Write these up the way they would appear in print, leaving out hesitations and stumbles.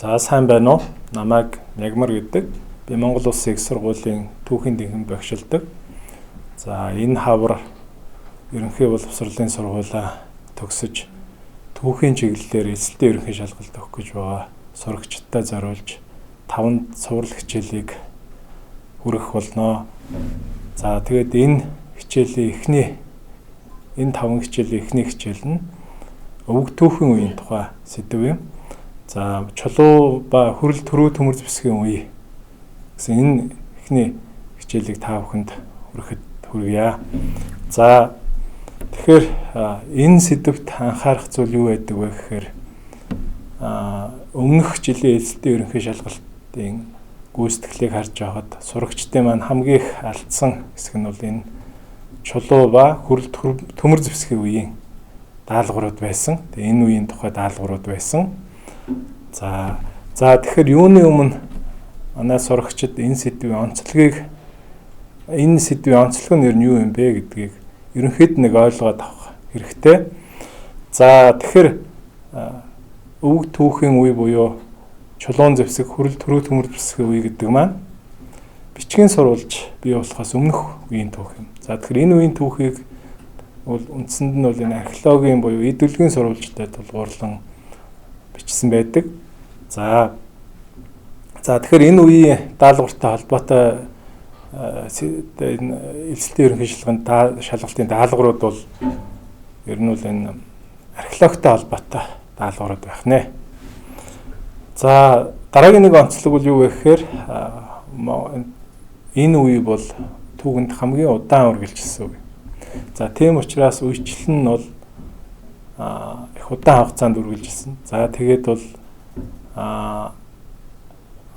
За сайн байна уу? Намайг Мягмар гэдэг. Би Монгол Улсын их сургуулийн түүхийн дэнхэн багшилдаг. За энэ хавар ерөнхий боловсролын сургуулаа төгсөж түүхийн чиглэлээр эзэлтийн ерөнхий шалгалт өгөх гэж байгаа сурагчдаа зориулж 5 цуврал хичээлийг хүргэх болно. За тэгээд энэ 5 хичээлийн эхний хичээл нь өвөг түүхийн үеийн тухай сэдв юм. За чулуу ба хүрэл төрөө төмөр зэвсгийн үе гэсэн энэ эхний хичээлийг та бүхэнд хүргье. За тэгэхээр энэ сэдвт анхаарах зүйл юу байдаг вэ гэхээр өмнөх жилийн эзэлтийн ерөнхий шалгалтын гүйцэтгэлийг харж байхад сурагчдын маань хамгийн их алдсан хэсэг нь бол энэ чулуу ба хүрэл төмөр зэвсгийн үеийн даалгаврууд байсан. Тэгээ энэ үеийн тухай даалгаврууд байсан. За тэгэхээр юуны өмнө манай сурагчид энэ сэдвийн онцлог нь юу юм бэ гэдгийг ерөнхийд нэг ойлгоод авах хэрэгтэй. За тэгэхээр өвөг түүхийн үе буюу чулуун зэвсэг, хүрэл төрөө төмөр зэвсгийн үе гэдэг маань бичгийн сурвалж бий болохоос өмнөх үеийн түүх юм. За тэгэхээр энэ үеийн түүхийг бол үндсэнд нь бол энэ археологийн буюу эд бүлгийн сурвалжтай тулгуурлан бичсэн байдаг. За тэгэхээр энэ үеийн даалгавартай холбоотой энэ эзэлтийн ерөнхий шалгалтын даалгаврууд бол ер нь бол энэ археологтой холбоотой даалгаврууд байх нэ. За дараагийн нэг онцлог бол юу вэ гэхээр энэ үе бол түүхэнд хамгийн удаан үргэлжилсэн үе. За тийм учраас үечлэл нь бол их удаан хугацаанд үргэлжилсэн. За тэгээд бол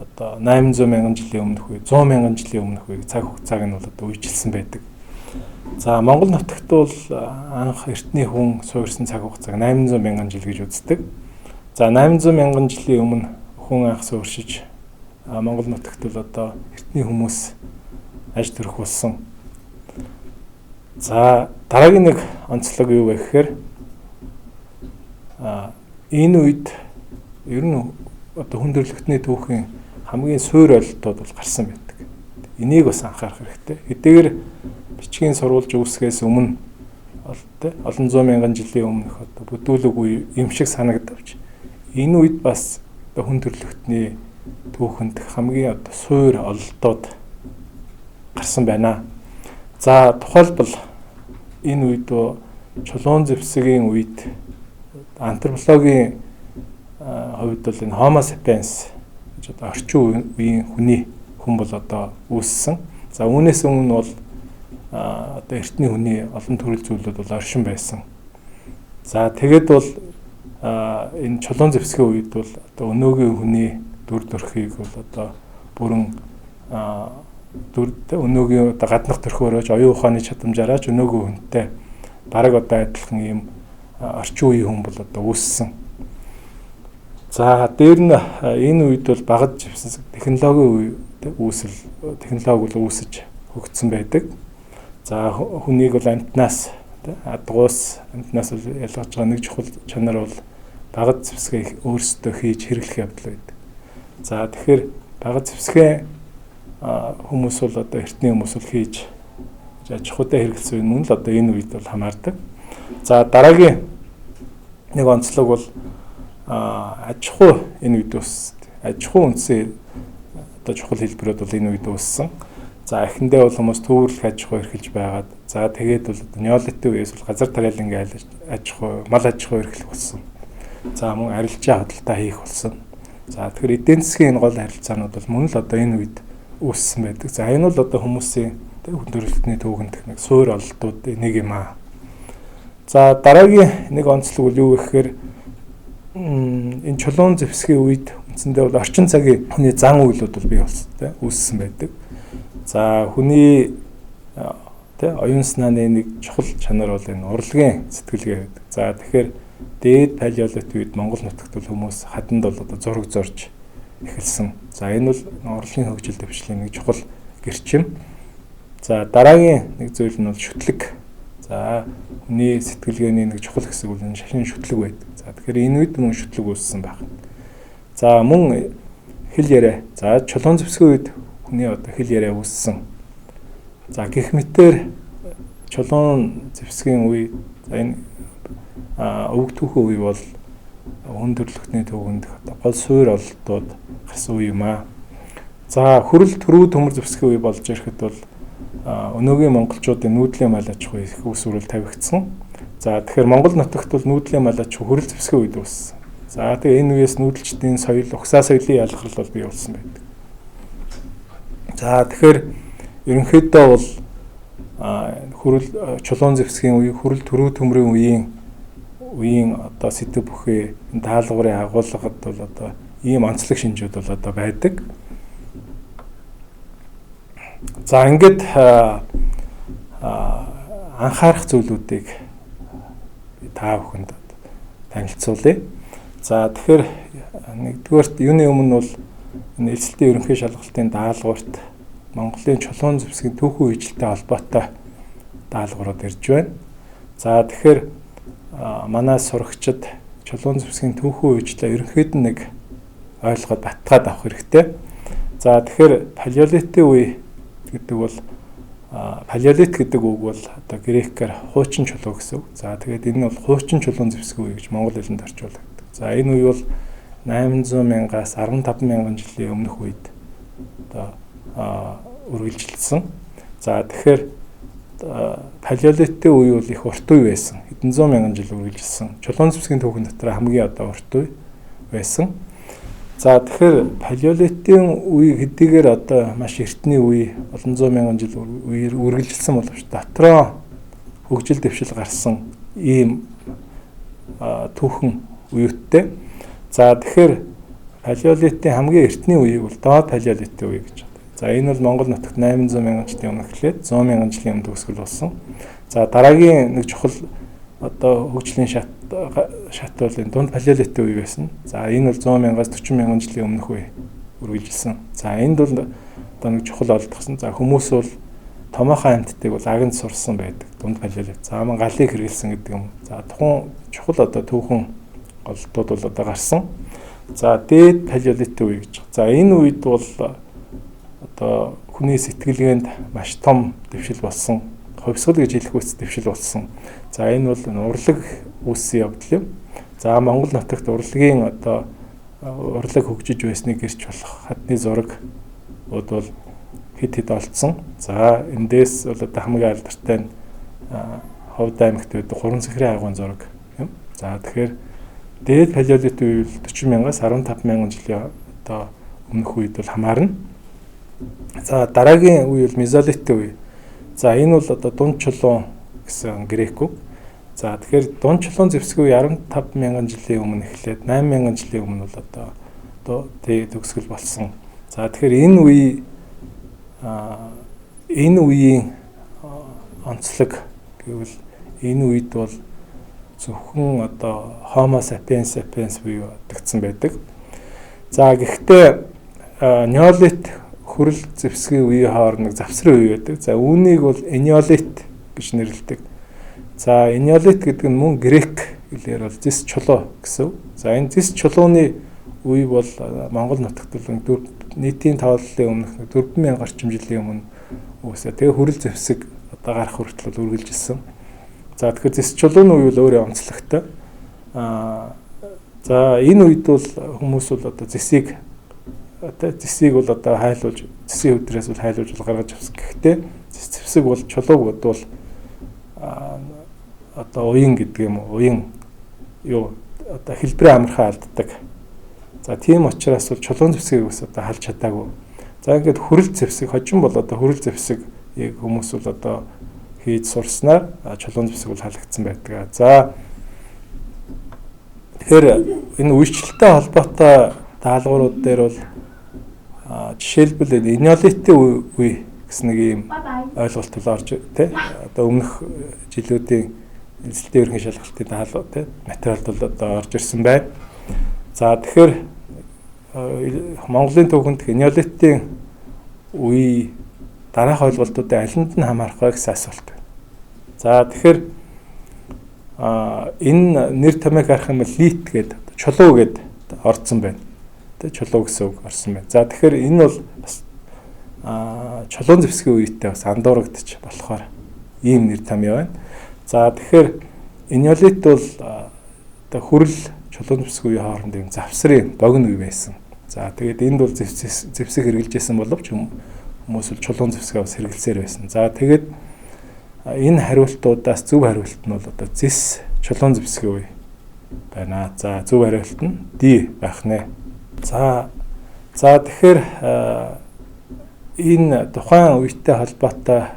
одоо 800 мянган жилийн өмнөх үе, 100 мянган жилийн өмнөх үе цаг хугацааг нь бол одоо үежилсэн байдаг. За Монгол нутагт бол анх эртний хүн суурьсан цаг хугацааг 800 мянган жил гэж үздэг. За 800 мянган жилийн өмнө хүн анх суурьшиж Монгол нутагт бол одоо эртний хүмүүс аж төрөх болсон. За дараагийн нэг онцлог юу вэ гэхээр энэ үед ер нь одоо хүн төрөлхтний түүхийн хамгийн суур ойлголтууд бол гарсан байдаг. Энийг бас анхаарах хэрэгтэй. Хэдийгээр бичгийн сурвалж үүсгээс өмнө олон зуун мянган жилийн өмнөх одоо бүдүүлэг үе юм шиг санагдавч энэ үед бас одоо хүн төрөлхтний түүхэнд хамгийн одоо суур ололтууд гарсан байна. За тухайлбал энэ үед чулуун зэвсгийн үед антропологийн хувьд бол энэ Homo sapiens гэж одоо орчин үеийн хүн бол одоо үүссэн. За үүнээс өмнө бол одоо эртний хүний олон төрөл зүйлүүд бол оршин байсан. За тэгээд бол энэ чулуун зэвсгийн үед бол одоо өнөөгийн хүний дүр төрхийг бол одоо бүрэн өнөөгийн одоо гаднах төрхөөрөөж оюун ухааны чадамжаараа ч өнөөгийн хүнтэй бараг одоо адилхан ийм орчин үеийн хүн бол одоо үүссэн. За дээр нь энэ үед бол багаж живсэн технологи бол үүсэж хөгжсөн байдаг. За хүнийг бол амтнаас адгуус амтнаас ялгаж байгаа нэг чухал чанар бол багаж зэвсгээ өөрсдөө хийж хэрэглэх явдал байдаг. За тэгэхээр багаж зэвсгээ хүмүүс бол одоо эртний хүмүүс бол хийж аж ахуйтай хэрэглэсэн юм л одоо энэ үед бол хамаардаг. За дараагийн нэг онцлог бол аж ахуй энэ үед үүссэн. Аж ахуй үндсээ одоо чухал хэлбэрүүд бол энэ үед үүссэн. За эхэндээ бол хүмүүс төвөрлөх аж ахуй эрхэлж байгаад за тэгээд бол неолитийн үеэс бол газар тариалангийн аж ахуй, мал аж ахуй эрхлэх болсон. За мөн арилжаа худалдаа хийх болсон. За тэгэхээр эдийн засгийн энэ гол харилцаанууд бол мөн л одоо энэ үед үүссэн байдаг. За энэ бол одоо хүмүүсийн хүн төрөлхтний түүхэнд нэг суур ололтууд нэг юм аа. За дараагийн нэг онцлог бол юу вэ гэхээр энэ чулуун зэвсгийн үед үндсэндээ бол орчин цагийн хүний зан үйлүүд бол бий болсон тийм үүссэн байдаг. За хүний оюун санааны нэг чухал чанар бол энэ урлагийн сэтгэлгээ байдаг. За тэгэхээр дээд палеолит үед Монгол нутагт бол хүмүүс хаданд бол одоо зураг зурж эхэлсэн. За энэ бол урлагийн хөгжил дэвшлийн нэг чухал гэрчим. За дараагийн нэг зүйл нь бол шүтлэг. За хүний сэтгэлгээний нэг чухал хэсэг бол энэ шашин шүтлэг байдаг. За тэгэхээр энэ үед мөн шүтлэг үүссэн байна. За мөн хэл яриа. За чулуун зэвсгийн үед хүний одоо хэл яриа үүссэн. За гэх мэтээр чулуун зэвсгийн үе за энэ өвөг түүхэн үе бол хүн төрөлхтний төвөнд гол суурь ололтууд гарсан үе юм аа. За хөрөл төрүү төмөр зэвсгийн үе болж ирэхэд бол өнөөгийн монголчуудын нүүдлийн мал аж ахуй их үүсвэрэл тавигдсан. За тэгэхээр Монгол нутагт бол нүүдлийн мал аж ахуй хөрөл зэвсгийн үед үүссэн. За тэгээ энэ үеэс нүүдэлчдийн соёл, угсаа соёлын ялгарл бол бий болсон байдаг. За тэгэхээр ерөнхийдөө бол хөрөл чулуун зэвсгийн үе, хөрөл төрүү төмрийн үеийн одоо сэдв бүхий даалгаврын агуулгад бол одоо ийм онцлог шинжүүд бол одоо байдаг. За ингээд анхаарах зүйлүүдийг та бүхэнд танилцуулъя. За тэгэхээр нэгдүгээрт юуны өмнө бол энэ элсэлтийн ерөнхий шалгалтын даалгаварт Монголын чулуун зэвсгийн түүхэн үежилтэй холбоотой даалгаврууд ирж байна. За тэгэхээр манай сурагчид чулуун зэвсгийн түүхэн үежилтэй ерөнхийд нь нэг ойлгоод батгаад авах хэрэгтэй. За тэгэхээр палеолитийн үе гэдэг бол палеолит гэдэг үг бол одоо грекээр хуучин чулуу гэсэн үг. За тэгээд энэ бол хуучин чулуун зэвсгийн үе гэж монгол хэлэнд орчуулдаг. За энэ үе бол 800 мянгаас 15 мянган жилийн өмнөх үед одоо үргэлжилсэн. За тэгэхээр палеолитийн үе бол их урт үе байсан. Хэдэн зуун мянган жил үргэлжилсэн. Чулуун зэвсгийн түүхэн дотор хамгийн одоо урт үе байсан. За тэгэхээр палеолитийн үе хэдийгээр одоо маш эртний үе олон зуун мянган жил үргэлжилсэн боловч дотроо хөгжил дэвшил гарсан ийм түүхэн үеүттэй. За тэгэхээр палеолитийн хамгийн эртний үеийг бол доод палеолитийн үе гэж байна. За энэ бол Монгол нутагт 800 мянган жилийн өмнө эхлээд 100 мянган жилийн өмнө төгсгөл болсон. За дараагийн нэг чухал одоо хөгжлийн шат бол энэ дунд палеолитийн үе байсан. За энэ бол 100 мянгаас 40 мянган жилийн өмнөх үе үргэлжилсэн. За энд бол одоо нэг чухал олдгосон. За хүмүүс бол томоохон амьтдыг бол аганд сурсан байдаг. Дунд палеолит. За мөн галыг хэрэгэлсэн гэдэг юм. За тухайн чухал одоо түүхэн олдууд бол одоо гарсан. За дээд палеолитийн үе гэж. За энэ үед бол одоо хүний сэтгэлгээнд маш том дэвшил болсон. Хувьсгал гэж хэлэх үс дэвшил болсон. За энэ бол урлаг үүссэн явдал юм. За Монгол нутагт урлагийн одоо урлаг хөгжиж байсныг гэрч болох хадны зураг бол хэд олдсон. За эндээс бол одоо хамгийн алдартай нь Ховд аймагт байдаг Гурван цэхрийн агуун зураг юм. За тэгэхээр дээд палеолитийн үе 40 мянгаас 15 мянган жилийн одоо өмнөх үед бол хамаарна. За дараагийн үе бол мезолитийн үе. За энэ бол одоо дунд чулуун гэсэн грек үг. За тэгэхээр дунд чулуун зэвсгийн үе 15 мянган жилийн өмнө эхлээд 8 мянган жилийн өмнө бол одоо төгсгөл болсон. За тэгэхээр энэ үеийн онцлог гэвэл энэ үед бол зөвхөн одоо Homo sapiens буюу одогдсон байдаг. За гэхдээ неолит хөрөл зэвсгийн үеийн хооронд завсрын үе байдаг. За үүнийг бол энеолит гэж нэрлэдэг. За энеолит гэдэг нь мөн грек хэлээр бол зис чулуу гэсэн. За энэ зис чулууны үе бол Монгол нутагт бол нийтийн тооллын өмнөх 4000 гаруй жилийн өмнө үүсээ. Тэгээ хөрөл зэвсэг одоо гарах хүртэл үргэлжилсэн. За тэгэхээр зис чулууны үе бол өөрөө онцлогтой. За энэ үед бол хүмүүс бол одоо зэсийг бол одоо хайлуулж зэсийн өдрөөс бол хайлуулж гаргаж авсан. Гэхдээ зис зэвсэг бол чулууг бодвол одоо уян гэдэг юм уу? Уян юу одоо хэлбэрээ амархан алддаг. За тийм учраас бол чулуун зэвсгийг бас одоо халж чадаагүй. За ингээд хөрөл зэвсэг хожим бол одоо хөрөл зэвсэг хүмүүс бол одоо хийж сурснаар чулуун зэвсэг бол халагдсан байдаг. За тэгэхээр энэ үйлчлэлтэй холбоотой даалгаврууд дээр бол жишээлбэл энеолитийн үе гэсэн нэг ийм ойлголт бол орж тий одоо өмнөх жилүүдийн эзэлтийн ерөнхий шалгалтын даалгавар тий материалд бол одоо орж ирсэн байна. За тэгэхээр Монголын түүхэнд энеолитийн үе дараах ойлголтуудын алинд нь хамаарах вэ гэсэн асуулт байна. За тэгэхээр энэ нэр томьёог харах юм бол лит гэдэг чулуу гэд орцсон байна. чулуу гэсэн үг орсон байна. За тэгэхээр энэ бол бас чулуун зэвсгийн үетэй бас андуурагдчих болохоор ийм нэр томьёо байна. За тэгэхээр энеолит бол хүрэл чулуун зэвсгийн үеийн хооронд юм завсрын богино үе байсан. За тэгээд энд бол зэвсэг хэрэгжилжсэн боловч хүмүүс бол чулуун зэвсгээ бас хэрэглэсээр байсан. За тэгээд энэ хариултуудаас зөв хариулт нь бол одоо зэс чулуун зэвсгийн үе байна. За зөв хариулт нь D байх нэ. За тэгэхээр энэ тухайн үетэй холбоотой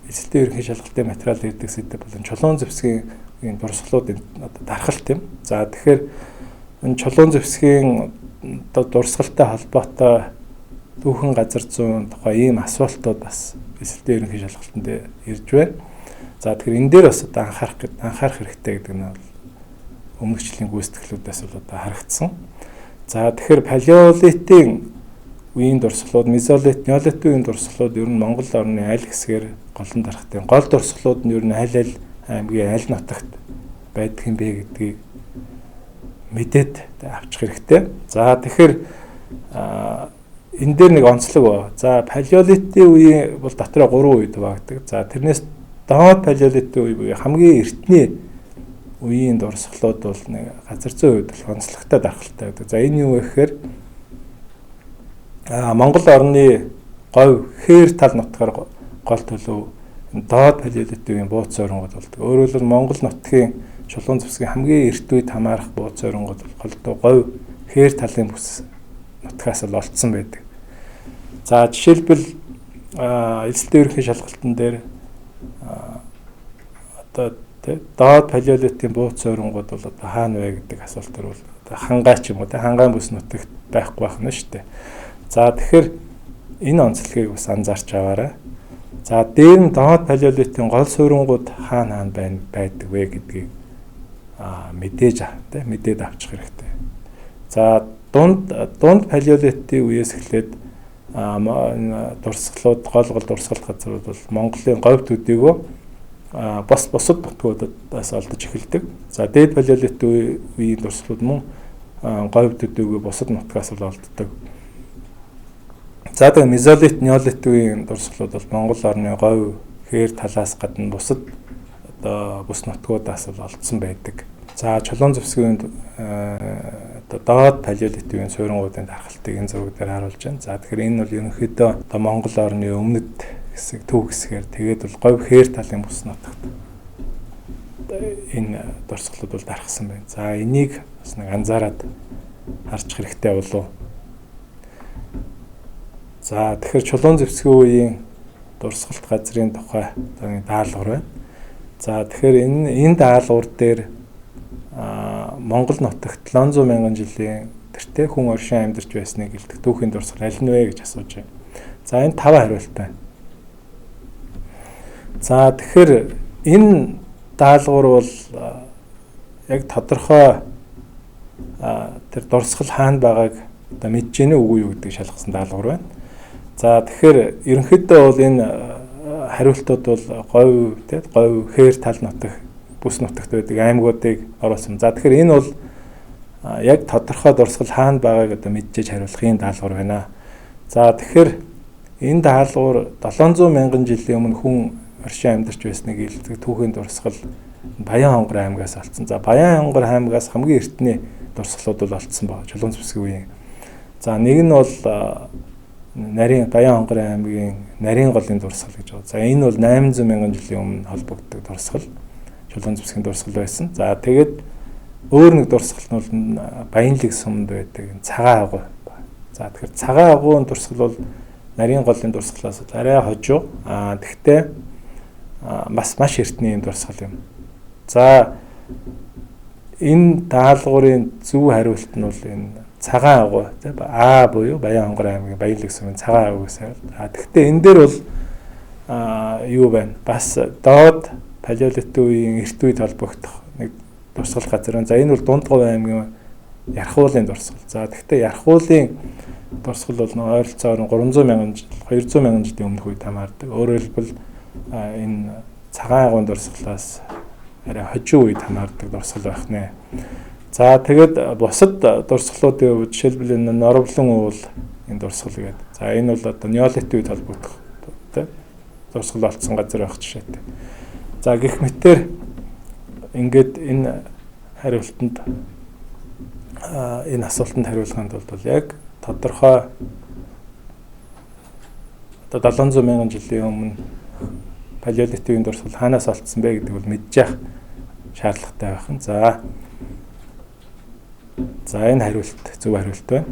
эзэлтэй ерөнхий шалгалтын материал ирдэг сэдв болон чулуун зэвсгийн энэ дурсгалуудын одоо дархалт юм. За тэгэхээр энэ чулуун зэвсгийн одоо дурсгалтай холбоотой түүхэн газар зүүн тухай ийм асуултууд бас эзэлтэй ерөнхий шалгалтанд ирж байна. За тэгэхээр энэ дээр бас одоо анхаарах хэрэгтэй гэдэг нь бол өмнөгчлийн гүйцэтгэлүүдээс бол одоо харагдсан. За тэгэхээр палеолитийн үеийн дурсгалууд, мезолит, неолитийн үеийн дурсгалууд ер нь Монгол орны аль хэсгээр голон дарахтын гол дурсгалууд нь ер нь аль аймгийн аль нутагт байдаг юм бэ гэдгийг мэдээд авчих хэрэгтэй. За тэгэхээр энэ дээр нэг онцлог ба. За палеолитийн үе бол дотроо 3 үед хуваагддаг. За тэрнээс доод палеолитийн үе буюу хамгийн эртний үеийн дурсгалууд бол нэг газар зүйн үед бол онцлогтой дархалтай байдаг. За энэ юу вэ гэхээр Монгол орны говь хээр тал нутгаар гол төлөв доод палеолитийн үеийн бууц ойронгууд болдог. Өөрөөр хэлбэл Монгол нутгийн чулуун зэвсгийн хамгийн эрт үед хамаарах бууц ойронгууд бол голдуу говь хээр талын бүс нутгаас л олдсон байдаг. За жишээлбэл эзэлтэй ерөнхий шалгалтын дээр одоо доод палеолитийн бууц ойронгууд бол одоо хаана вэ гэдэг асуулт төр бол хангаа ч юм уу хангаан бүс нутагт байхгүй байх нь шүү дээ. За тэгэхээр энэ онцлогийг бас анзаарч аваарай. За дээр нь доод палеолитийн гол суурингууд хаана байдаг вэ гэдгийг мэдээд авчих хэрэгтэй. За дунд палеолитийн үеэс эхлээд дурсгалууд гол дурсгалт газрууд бол Монголын говь төдийгөө бусад нутгуудаас олдож эхэлдэг. За дээд палеолитийн үеийн дурсгалууд мөн говь төдийгөө бусад нутгаас л олддог. За тэгээ мезолит, неолитийн үеийн дурсгалууд бол Монгол орны говь хээр талаас гадна бусад одоо бус нутгуудаас л олдсон байдаг. За чулуун зэвсгийн доод палеолитийн үеийн суурингуудын дархалтыг энэ зураг дээр харуулж байна. За тэгэхээр энэ бол ерөнхийдөө одоо Монгол орны өмнөд хэсэг, төв хэсгээр тэгээд бол говь хээр талын бус нутагт энэ дурсгалууд бол дархсан байна. За энийг бас нэг анзаараад харчих хэрэгтэй болов. За тэгэхээр чулуун зэвсгийн үеийн дурсгалт газрын тухай даалгавар байна. За тэгэхээр энэ даалгавар дээр Монгол нутагт 700 мянган жилийн тэртээ хүн оршин амьдарч байсныг илтгэх түүхийн дурсгал аль нь вэ гэж асууж байна. За энэ 5 хариулт байна. За тэгэхээр энэ даалгавар бол яг тодорхой тэр дурсгал хаана байгааг одоо мэдж гэнэ үгүй юу гэдэг шалгасан даалгавар байна. За тэгэхээр ерөнхийдөө бол энэ хариултууд бол говь хээр тал нутаг бүс нутагт байдаг аймагуудыг оруулсан. За тэгэхээр энэ бол яг тодорхой дурсгал хаана байгааг одоо мэдчихэж хариулах энэ даалгавар байна. За тэгэхээр энэ даалгавар 700 мянган жилийн өмнө хүн оршин амьдарч байсныг илтгэх түүхийн дурсгал Баян хонгор аймагаас олдсон. За Баян хонгор аймагаас хамгийн эртний дурсгалууд бол олдсон ба чулуун зэвсгийн үеийн. За нэг нь бол Баян хонгор аймгийн нарийн голын дурсгал гэж байна. За энэ бол 800 мянган жилийн өмнө холбогддог дурсгал. Чулуун зэвсгийн дурсгал байсан. За тэгээд өөр нэг дурсгал нь бол Баянлаг сумд байдаг цагаан агуу. За тэгэхээр цагаан агуун дурсгал бол нарийн голын дурсгалаас арай хожуу. Тэгтээ маш эртний юм дурсгал юм. За энэ даалгаврын зөв хариулт нь бол энэ цагаан агуу буюу Баян хонгор аймгийн Баянлаг сумын цагаан агуугаас хариулт. Тэгтээ энэ дээр бол юу байна? Бас доод палеолитийн үеийн эрт үед холбогдох нэг дурсгал газар байна. За энэ бол Дундгов аймгийн Ярхуулын дурсгал. За тэгтээ Ярхуулын дурсгал бол ойролцоогоор 300 мянган жил 200 мянган жилийн өмнөх үед хамаардаг. Өөрөөр хэлбэл энэ цагаан агуун дурсгалаас арай хожуу үед хамаардаг дурсгал байх нэ. За тэгээд бусад дурсгалуудын хувьд жишээлбэл энэ норовлон уул энэ дурсгал гэдэг. За энэ бол одоо неолитийн үед холбогдох тийм дурсгал олцсон газар байх жишээтэй. За гэх мэтээр ингээд энэ хариултанд энэ асуултанд хариулаханд бол яг тодорхой одоо 700 мянган жилийн өмнө палеолитийн дурсгал хаанаас олдсон бэ гэдэг бол мэдж явах шаардлагатай байх. За энэ хариулт зөв хариулт байна.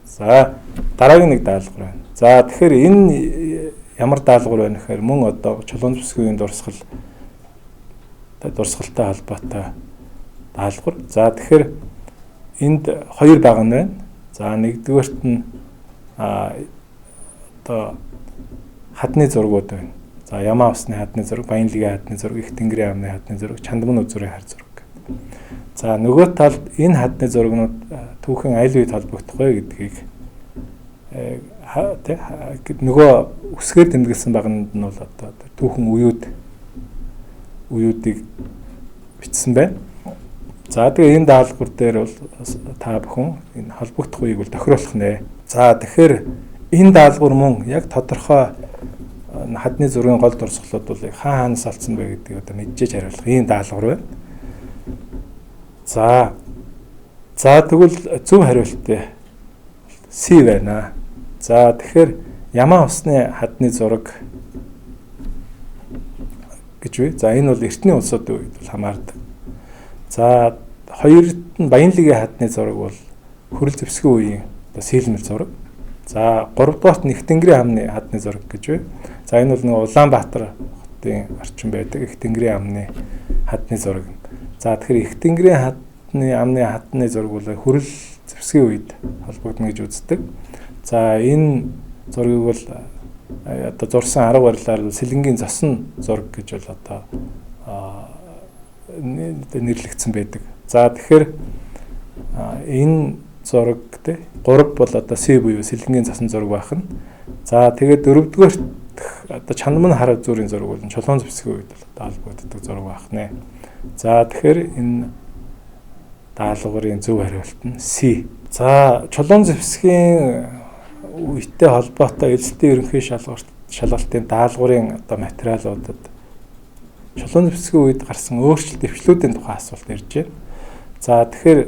За дараагийн нэг даалгавар байна. За тэгэхээр энэ ямар даалгавар байна гэхээр мөн одоо чулуун зүсгийн дурсгалтай холбоотой даалгавар. За тэгэхээр энд хоёр баг нь байна. За нэгдүгээрт нь одоо хадны зургууд байна. За Ямаа усны хадны зураг, Баянлигийн хадны зураг, Их тэнгэрийн амны хадны зураг, Чандман үзүүрийн хар зураг. За нөгөө талд энэ хадны зургнууд түүхэн аль үед холбогдох вэ гэдгийг нөгөө үсгээр тэмдэглэсэн багнууд нь бол одоо түүхэн үеүүдийг бичсэн байна. За тэгээ энэ даалгавар дээр бол та бүхэн энэ холбогдох үеийг бол тохируулах нэ. За тэгэхээр энэ даалгавар мөн яг тодорхой хадны зургийн гол дурсгалууд бол хаанаас алдсан бэ гэдгийг одоо мэдчихэж хариулах ийм даалгавар байна. За тэгвэл зөв хариултыг C байна. За тэгэхээр Ямаа усны хадны зураг гэж вэ? За энэ бол Эртний улсуудын үед бол хамаардаг. За хоёрт нь Баянлигийн хадны зураг бол хөрөл зэвсгийн үеийн одоо сийлмэл зураг. За гуравдугаарт нь Их тэнгэрийн амны хадны зураг гэж вэ? За энэ бол нэг Улаанбаатар хотын орчин байдаг Их тэнгэрийн амны хадны зураг. За тэгэхээр Их тэнгэрийн амны хадны зураг бол хөрөл зэвсгийн үед холбогдно гэж үздэг. За энэ зургийг бол одоо зурсан арга барилаар сэлэнгийн зосон зураг гэж бол одоо нэрлэгдсэн байдаг. За тэгэхээр энэ зураг те 3 бол одоо C буюу сэлэнгийн зосон зураг байх нь. За тэгээд дөрөвдүгээр одоо Чандман хар зүрийн зураг бол чулуун зэвсгийн үед бол одоо холбогддог зураг байх нэ. За тэгэхээр энэ даалгаврын зөв хариулт нь C. За чулуун зэвсгийн үетэй холбоотой эзэлтийн ерөнхий шалгалтын даалгаврын одоо материалуудад чулуун зэвсгийн үед гарсан өөрчлөлт дэвшлүүдийн тухай асуулт ирж байна. За тэгэхээр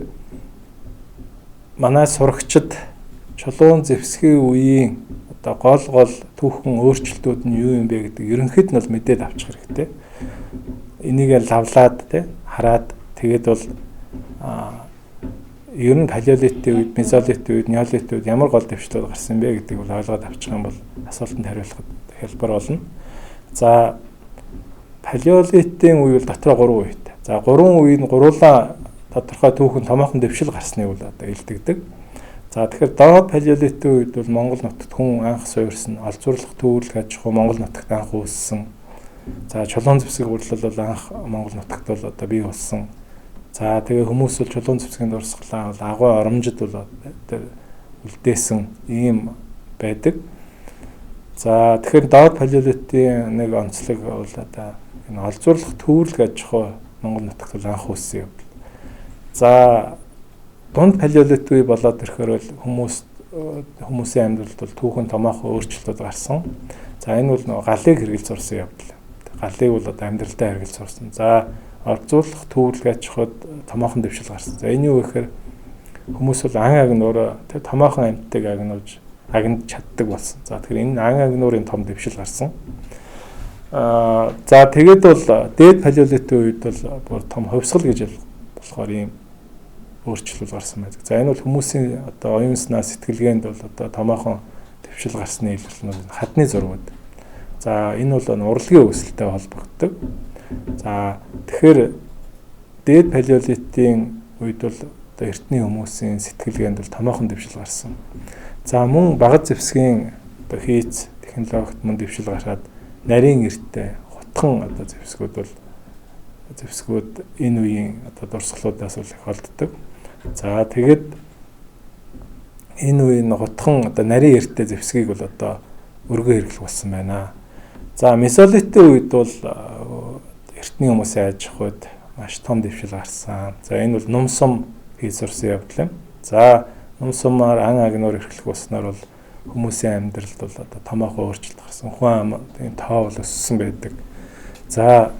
манай сурагчид чулуун зэвсгийн үеийн одоо гол түүхэн өөрчлөлтүүд нь юу юм бэ гэдэг ерөнхийд нь бол мэдээд авчих хэрэгтэй. Энийг лавлаад хараад тэгээд бол ер нь палеолитийн үед, мезолитийн үед, неолитийн үед ямар гол дэвшлүүд гарсан бэ гэдгийг бол ойлгоод авчих юм бол асуултанд хариулахад хялбар болно. За палеолитийн үе бол дотроо 3 үетэй. За 3 үе нь гурлаа тодорхой түүхэн томоохон дэвшил гарсныг бол одоо илтгэдэг. За тэгэхээр доод палеолитийн үед бол Монгол нутагт хүн анх суурьсан, олзуурлах төвөрлөх аж ахуй Монгол нутагт анх үүссэн. За чулуун зэвсгийн гурлал бол анх Монгол нутагт бол одоо бий болсон. За тэгээ хүмүүс бол чулуун зэвсгийн дурсгалаа бол агуу оромжид бол үлдээсэн ийм байдаг. За тэгэхээр доод палеолитийн нэг онцлог бол одоо энэ олзуурлах төвөрлөх аж ахуй Монгол нутагт бол анх үүссэн юм. За дунд палеолит үе болоод ирэхээр хүмүүсийн амьдралд бол түүхэн томоохон өөрчлөлтүүд гарсан. За энэ бол галыг хэрэгэл зурсан явдал. Галыг бол одоо амьдралдаа хэрэгэл зурсан. За олзуурлах төвөрлөх аж ахуйд томоохон дэвшил гарсан. За энэ юу гэхээр хүмүүс бол ан агнуураа томоохон амьтдыг агнж чаддаг болсон. За тэгэхээр энэ ан агнуурын том дэвшил гарсан. За тэгээд бол дээд палеолитийн үед бол бүр том хувьсгал гэж болохоор ийм өөрчлөлт гарсан байдаг. За энэ бол хүмүүсийн одоо оюун санаа сэтгэлгээнд бол одоо томоохон дэвшил гарсны илэрлэл хадны зургууд. За энэ бол урлагийн өсөлттэй холбогддог. За тэгэхээр дээд палеолитийн үед бол одоо эртний хүмүүсийн сэтгэлгээнд бол томоохон дэвшил гарсан. За мөн багц зэвсгийн одоо хийц технологид мөн дэвшил гараад нарийн эрттэй хутхан одоо зэвсгүүд энэ үеийн одоо дурсгалуудаас бол их олддог. За тэгээд энэ үеийн хутхан одоо нарийн эрттэй зэвсгийг бол одоо өргөн хэрэглэх болсон байна. За мезолитийн үед бол эртний хүмүүсийн аж ахуйд маш том дэвшил гарсан. За энэ бол нум сум хийж сурсан явдал юм. За нум сумаар ан агнуур эрхлэх болсноор бол хүмүүсийн амьдралд бол одоо томоохон өөрчлөлт гарсан. Хүн ам тийм тоо бол өссөн байдаг. За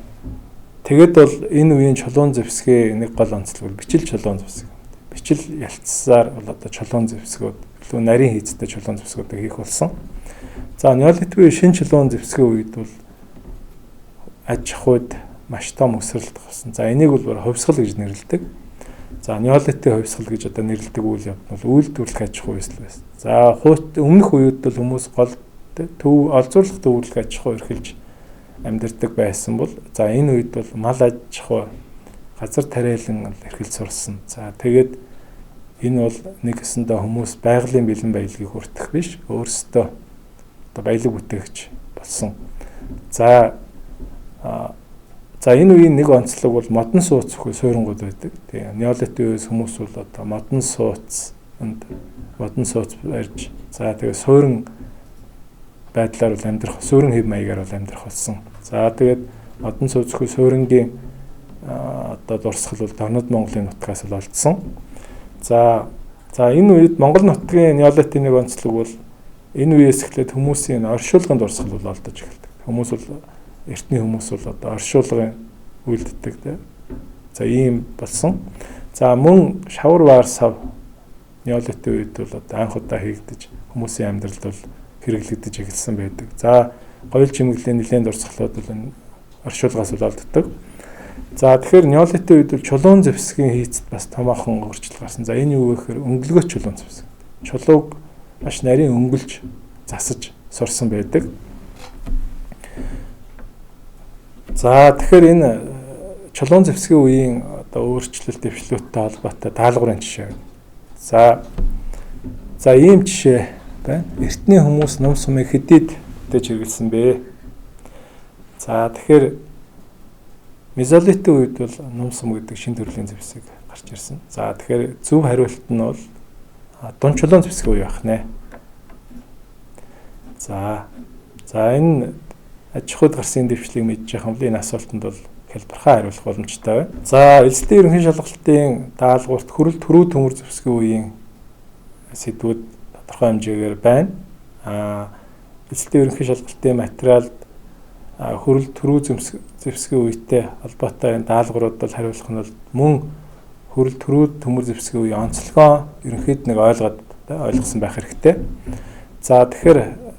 тэгэд бол энэ үеийн чулуун зэвсгээ нэг гол онцлог бол бичил чулуун зэвсэг. Бичил ялцсаар бол одоо чулуун зэвсгүүд илүү нарийн хийцтэй чулуун зэвсгүүдийг хийх болсон. За неолит үеийн шинэ чулуун зэвсгийн үед бол аж ахуйд маш том өсрэлт гарсан. За энийг бол хувьсгал гэж нэрлэдэг. За неолитийн хувьсгал гэж одоо нэрлэдэг үйл явдал бол үйлдвэрлэх аж ахуй эсэл байсан. За өмнөх үед бол хүмүүс гол төв олзуурлах төвлөрөх аж ахуй эрхэлж амьдардаг байсан бол за энэ үед бол мал аж ахуй газар тариалан эрхэлж сурсан. За тэгээд энэ бол нэг гэсэндээ хүмүүс байгалийн бэлэн баялагийг хүртэх биш өөрсдөө одоо баялаг бүтээгч болсон. За энэ үеийн нэг онцлог бол модон сууц хөө суурингууд байдаг. Тэгээ неолитийн үеэс хүмүүс бол одоо модон сууц барьж за тэгээ суурин байдлаар бол амьдрах, суурин хэв маягаар бол амьдрах болсон. За тэгээд модон сууц хөө суурингийн одоо дурсгал бол Дорнод Монголын нутгаас л олдсон. За энэ үед Монгол нутгийн неолитийн нэг онцлог бол энэ үеэс эхлээд хүмүүсийн оршуулгын дурсгал бол олдож эхэлдэг. Хүмүүс бол эртний хүмүүс бол одоо оршуулгын үйлддэг те. За ийм болсон. За мөн шавар ваар сав неолитийн үед бол одоо анх удаа хийгдэж хүмүүсийн амьдралд бол хэрэглэгдэж эхэлсэн байдаг. За гоёл чимэглэлийн нэлээд дурсгалууд бол энэ оршуулгаас бол олддог. За тэгэхээр неолитийн үед бол чулуун зэвсгийн хийцэд бас томоохон өөрчлөлт гарсан. За энэ юу вэ гэхээр өнгөлгөөч чулуун зэвсэг. Чулууг маш нарийн өнгөлж засаж сурсан байдаг. За тэгэхээр энэ чулуун зэвсгийн үеийн одоо өөрчлөлт дэвшлүүдтэй холбоотой даалгаврын жишээ. За ийм жишээ байна. Эртний хүмүүс ном сумыг хэдийд хэрэгэлсэн бэ? За тэгэхээр мезолитийн үед бол ном сум гэдэг шинэ төрлийн зэвсэг гарч ирсэн. За тэгэхээр зөв хариулт нь бол дун чулуун зэвсгийн үе байх нэ. За энэ аж ахуйд гарсан дэвшлийг мэдж яхам л энэ асуултанд бол хэлбэрхээ хариулах боломжтой байна. За эзэлтийн ерөнхий шалгалтын даалгаварт хөрөл төрүү төмөр зэвсгийн үеийн сэдвүүд тодорхой хэмжээгээр байна. Эзэлтийн ерөнхий шалгалтын материалд хөрөл төрүү зэвсгийн үетэй холбоотой энэ даалгаврууд бол хариулах нь бол мөн хөрөл төрүү төмөр зэвсгийн үеийн онцлогоо ерөнхийд нэг ойлгосон байх хэрэгтэй. За тэгэхээр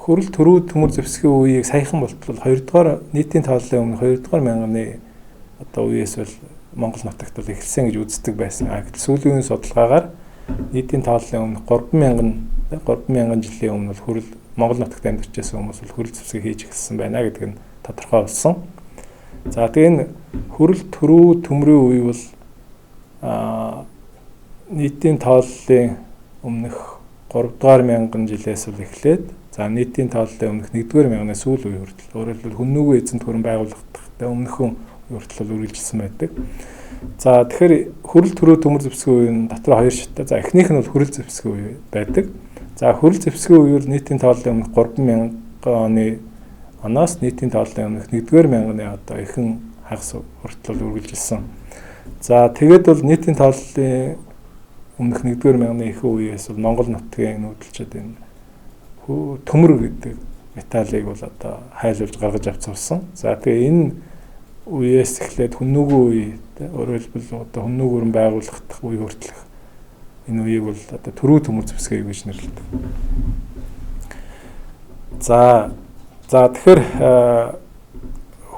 хөрөл төрүү төмөр зэвсгийн үеийг саяхан болтол 2 дугаар нийтийн тооллын өмнө 2 дугаар мянганы одоо үеэс бол Монгол нутагт бол эхэлсэн гэж үздэг байсан. Гэтэл сүүлийн судалгаагаар нийтийн тооллын өмнө 30000 жилийн өмнө бол хөрөл Монгол нутагт амьдарч байсан хүмүүс бол хөрөл зэвсгийг хийж эхэлсэн байна гэдэг нь тодорхой болсон. За тэгээ энэ хөрөл төрүү төмрийн үе бол нийтийн тооллын өмнөх 3 мянган жилээс бол эхлээд за нийтийн тооллын өмнөх 1-р мянганы сүүл үе хүртэл өөрөөр хэлбэл хүннүүгөө эзэнт хөрөн байгуулагдахтай өмнөхөн хүртэл үргэлжилсэн байдаг. За тэгэхээр хөрөл төрөө төмөр зэвсгийн үе нь дотор 2 шаттай. За эхнийх нь бол хөрөл зэвсгийн үе байдаг. За хөрөл зэвсгийн үеэр нийтийн тооллын өмнөх 3000 оноос нийтийн тооллын өмнөх 1-р мянганы одоо ихэнх хагас хүртэл үргэлжилсэн. За тэгээд бол нийтийн тооллын өмнөх 1-р мянганы ихэнх үеэс бол Монгол нутгийн нүүдэлчид энэ төмөр гэдэг металлыг бол одоо хайлуулж гаргаж авцсан. За тэгээ энэ үеэс эхлээд хүннүүгөө үе өөрөөр хэлбэл одоо хүннүүгөрн байгуулагдах үе хүртэлх энэ үеийг бол одоо төрүү төмөр зэвсгээ гэж нэрлэдэг. За тэгэхээр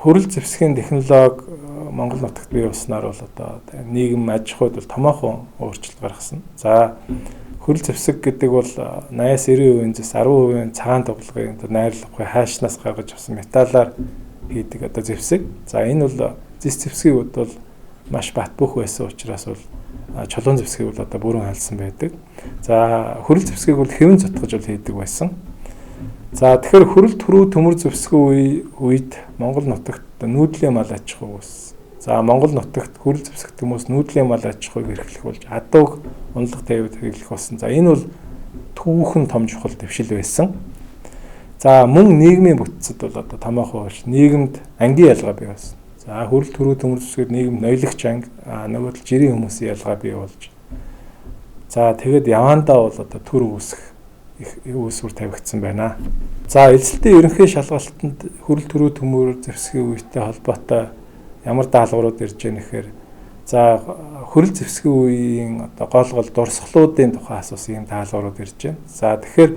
хөрөл зэвсгийн технологи Монгол нутагт бий болсноор бол одоо нийгэм аж ахуйд бол томоохон өөрчлөлт гаргасан. За хөрөл зэвсэг гэдэг бол 80-90% зэс 10% цагаан тоглогын найрлахгүй хаашнаас гаргаж авсан металлаар хийдэг одоо зэвсэг. За энэ бол зэс зэвсгийн үед бол маш бат бөх байсан учраас бол чулуун зэвсгийг бол одоо бүрэн халсан байдаг. За хөрөл зэвсгийг бол хэвэн зутгаж бол хийдэг байсан. За тэгэхээр хөрөл төрүү төмөр зэвсгийн үед Монгол нутагт нүүдлийн мал аж ахуй үүссэн. За Монгол нутагт хөрөл зэвсэгт хүмүүс нүүдлийн мал аж ахуйг эрхлэх болж адууг унлах тайвад хэрэглэх болсон. За энэ бол түүхэн том чухал дэвшил байсан. За мөн нийгмийн бүтцэд бол одоо томоохон нийгэмд ангийн ялгаа бий болсон. За За хүрэл төрөө төмөр зэвсгээд нийгэм ноёлогч анги нөгөө тал жирийн хүмүүсийн ялгаа бий болж. За тэгэд явандаа бол одоо төр үүсэх их үүсвэр тавигдсан байна. За эзэлтийн ерөнхий шалгалтанд хүрэл төрөө төмөр зэвсгийн үетэй холбоотой ямар даалгаврууд ирж байгаа нэхээр за хүрэл зэвсгийн үеийн одоо гол дурсгалуудын тухай асуусан юм даалгаврууд ирж байна. За тэгэхээр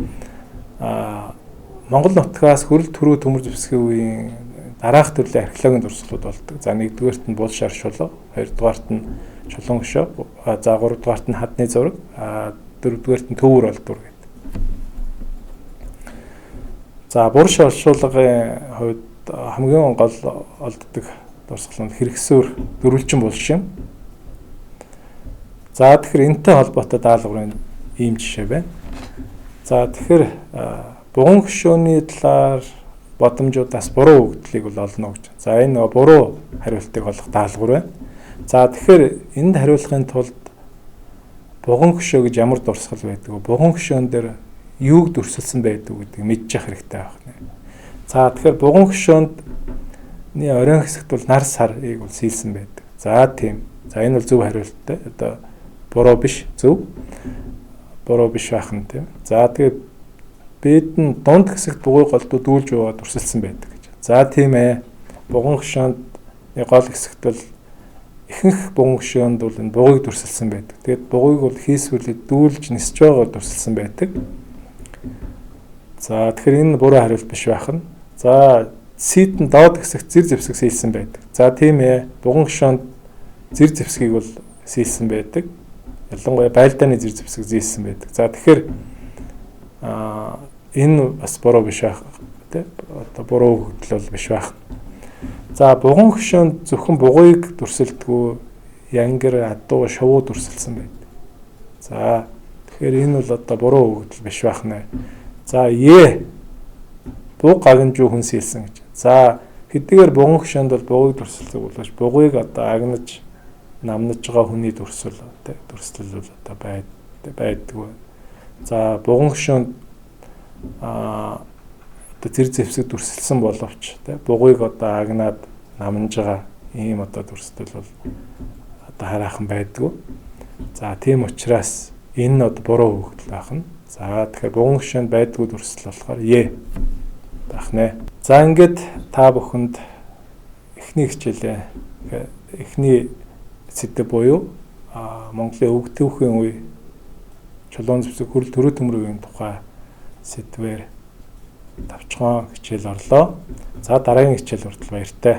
Монгол нутгаас хүрэл төрөө төмөр зэвсгийн үеийн дараах төрлийн археологийн дурсгалууд болдог. За нэгдүгээрт нь булшар шулуу, хоёрдугаарт нь чулуун өшөө, за гуравдугаарт нь хадны зураг, дөрөвдүгээрт нь төвөр олдвор гэдэг. За булшар шулуугийн хувьд хамгийн гол олддог дурсгал нь хэрэгсөөр дөрвөлжин булшин. За тэгэхээр энэтэй холбоотой даалгаврын ийм жишээ байна. За тэгэхээр бугун хөшөөний талаар бодомжуудаас буруу өгдлийг бол олно гэж. За энэ нөгөө буруу хариултыг олох даалгавар байна. За тэгэхээр энд хариулахын тулд бугун хөшөө гэж ямар дурсгал байдаг вэ? Бугун хөшөөн дээр юуг дүрсэлсэн байдаг гэдгийг мэдчих хэрэгтэй байна. За тэгэхээр бугун хөшөөнд оройн хэсэгт бол нар сарыг бол сийлсэн байдаг. За тийм. За энэ бол зөв хариулттай. Одоо буруу биш, зөв. Буруу биш байх нь тийм. За тэгээд бид нь дунд хэсэгт бугуй голдуу дүүлж яваад дүрсэлсэн байдаг гэж. За тийм ээ. Бугун хөшөөнд гол хэсэгт бол ихэнх бугун хөшөөнд бол энэ бугуйг дүрсэлсэн байдаг. Тэгээд бугуйг бол хийсвэрлээд дүүлж нисж байгаа дүрсэлсэн байдаг. За тэгэхээр энэ буруу хариулт биш байх нь. За сийдэн доод хэсэгт зэр зэвсэг сийлсэн байдаг. За тийм ээ. Бугун хөшөөнд зэр зэвсгийг бол сийлсэн байдаг. Ялангуяа байлдааны зэр зэвсэг зийлсэн байдаг. За тэгэхээр энэ бас буруу биш байх тийм. Одоо буруу өгдөл бол биш байх. За бугун хөшөөнд зөвхөн бугуйг дүрсэлдэггүй янгэр адуу шувуу дүрсэлсэн байдаг. За тэгэхээр энэ бол одоо буруу өгдөл биш байх нэ. За буг гагнжуу хүн сийлсэн гэж. За хэдийгээр бугун хөшөөнд бол бугуйг дүрсэлдэг боловч бугуйг одоо агнаж намнаж байгаа хүний дүрслэл бол одоо байдгүй. За бугун хөшөөнд одоо зэр зэвсэг дүрсэлсэн боловч бугуйг одоо агнаад намнаж байгаа ийм одоо дүрслэл бол одоо хараахан байдгүй. За тийм учраас энэ нь одоо буруу өгдөл байх нь. За тэгэхээр бугун хөшөөнд байдгүй дүрслэл болохоор байх нэ. За ингээд та бүхэнд эхний хичээлээ эхний сэдэв буюу Монголын өг төвхийн үе чулуун зэвсэг хүрэл төрөө төмөр үеийн тухай сэдвээр тавчхан хичээл орлоо. За дараагийн хичээл хүртэл баяртай.